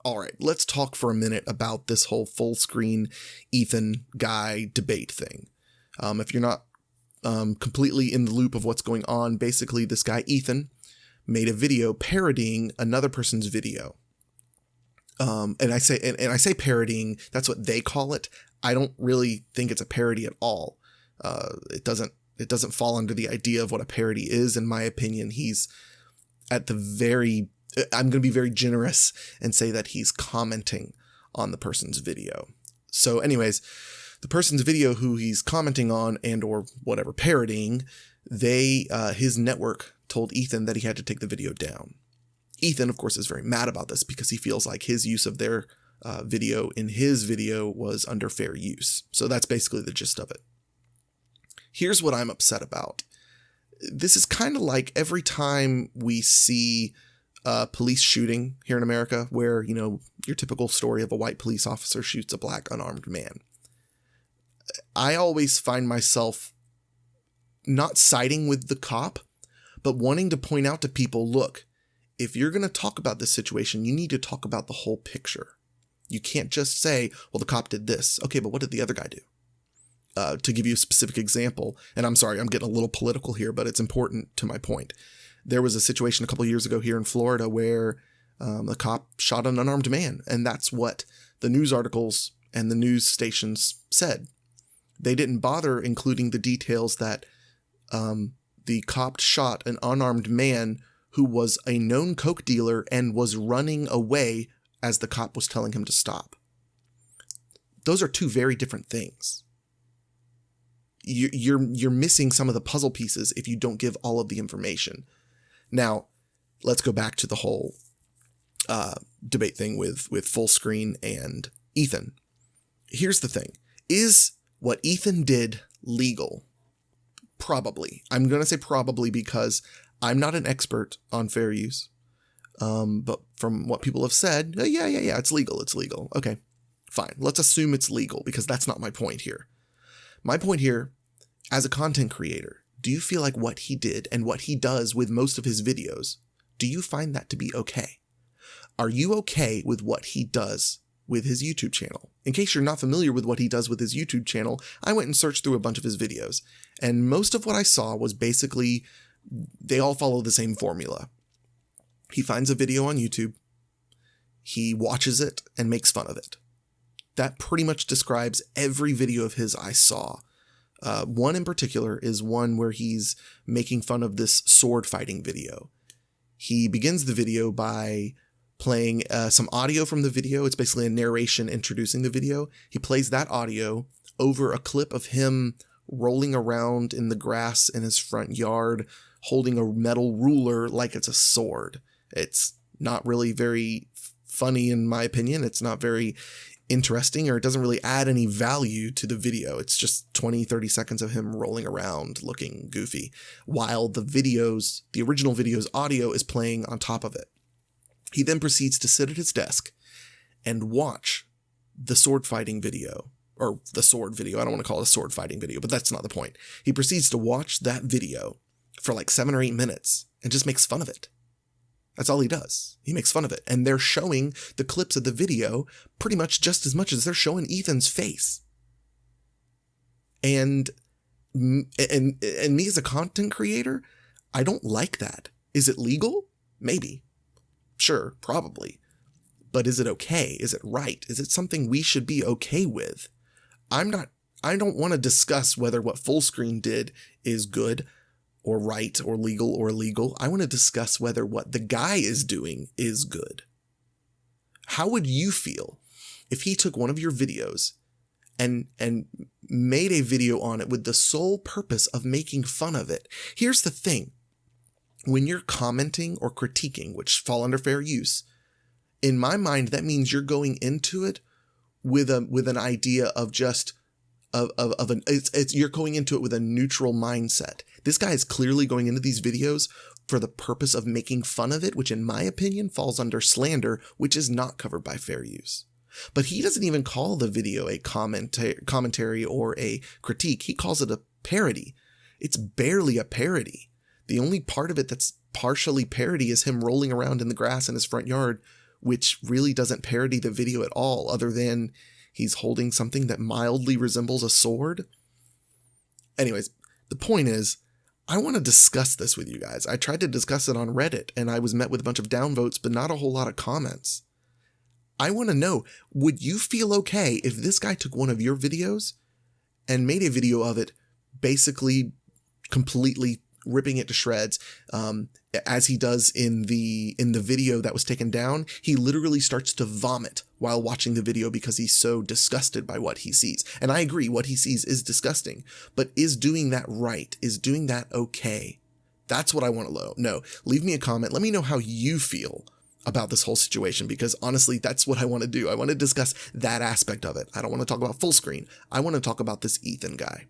All right, let's talk for a minute about this whole Fullscreen Ethan guy debate thing. If you're not completely in the loop of what's going on, basically this guy Ethan made a video parodying another person's video. And I say parodying, that's what they call it. I don't really think it's a parody at all. It doesn't fall under the idea of what a parody is. In my opinion, he's I'm going to be very generous and say that he's commenting on the person's video. So anyways, the person's video who he's commenting on and or whatever parodying, his network told Ethan that he had to take the video down. Ethan, of course, is very mad about this because he feels like his use of their video in his video was under fair use. So that's basically the gist of it. Here's what I'm upset about. This is kind of like every time we see police shooting here in America where, your typical story of a white police officer shoots a black unarmed man. I always find myself not siding with the cop, but wanting to point out to people, look, if you're going to talk about this situation, you need to talk about the whole picture. You can't just say, well, the cop did this. Okay, but what did the other guy do? To give you a specific example, and I'm sorry, I'm getting a little political here, but it's important to my point. There was a situation a couple of years ago here in Florida where the cop shot an unarmed man, and that's what the news articles and the news stations said. They didn't bother including the details that the cop shot an unarmed man who was a known coke dealer and was running away as the cop was telling him to stop. Those are two very different things. You're missing some of the puzzle pieces if you don't give all of the information. Now, let's go back to the whole debate thing with Fullscreen and Ethan. Here's the thing. Is what Ethan did legal? Probably. I'm going to say probably because I'm not an expert on fair use. But from what people have said, yeah, it's legal. It's legal. Okay, fine. Let's assume it's legal because that's not my point here. My point here, as a content creator, do you feel like what he did and what he does with most of his videos, do you find that to be okay? Are you okay with what he does with his YouTube channel? In case you're not familiar with what he does with his YouTube channel, I went and searched through a bunch of his videos, and most of what I saw was basically, they all follow the same formula. He finds a video on YouTube, he watches it and makes fun of it. That pretty much describes every video of his I saw. One in particular is one where he's making fun of this sword fighting video. He begins the video by playing some audio from the video. It's basically a narration introducing the video. He plays that audio over a clip of him rolling around in the grass in his front yard, holding a metal ruler like it's a sword. It's not really very funny in my opinion. It's not very interesting, or it doesn't really add any value to the video. It's just 20-30 seconds of him rolling around looking goofy while the original video's audio is playing on top of it. He then proceeds to sit at his desk and watch the sword fighting video, or the sword video. I don't want to call it a sword fighting video, but that's not the point. He proceeds to watch that video for like 7 or 8 minutes and just makes fun of it. That's all he does. He makes fun of it. And they're showing the clips of the video pretty much just as much as they're showing Ethan's face. And me as a content creator, I don't like that. Is it legal? Maybe. Sure, probably. But is it okay? Is it right? Is it something we should be okay with? I don't want to discuss whether what Fullscreen did is good or right or legal or illegal. I want to discuss whether what the guy is doing is good. How would you feel if he took one of your videos and made a video on it with the sole purpose of making fun of it? Here's the thing. When you're commenting or critiquing, which fall under fair use, in my mind, that means you're going into it with an idea of just you're going into it with a neutral mindset. This guy is clearly going into these videos for the purpose of making fun of it, which in my opinion falls under slander, which is not covered by fair use. But he doesn't even call the video a commentary or a critique. He calls it a parody. It's barely a parody. The only part of it that's partially parody is him rolling around in the grass in his front yard which really doesn't parody the video at all, other than he's holding something that mildly resembles a sword. Anyways, the point is, I want to discuss this with you guys. I tried to discuss it on Reddit, and I was met with a bunch of downvotes, but not a whole lot of comments. I want to know, would you feel okay if this guy took one of your videos and made a video of it basically completely ripping it to shreds, as he does in the video that was taken down? He literally starts to vomit while watching the video because he's so disgusted by what he sees. And I agree, what he sees is disgusting, but is doing that right? Is doing that okay? That's what I want to know. Leave me a comment. Let me know how you feel about this whole situation, because honestly, that's what I want to do. I want to discuss that aspect of it. I don't want to talk about Fullscreen. I want to talk about this Ethan guy.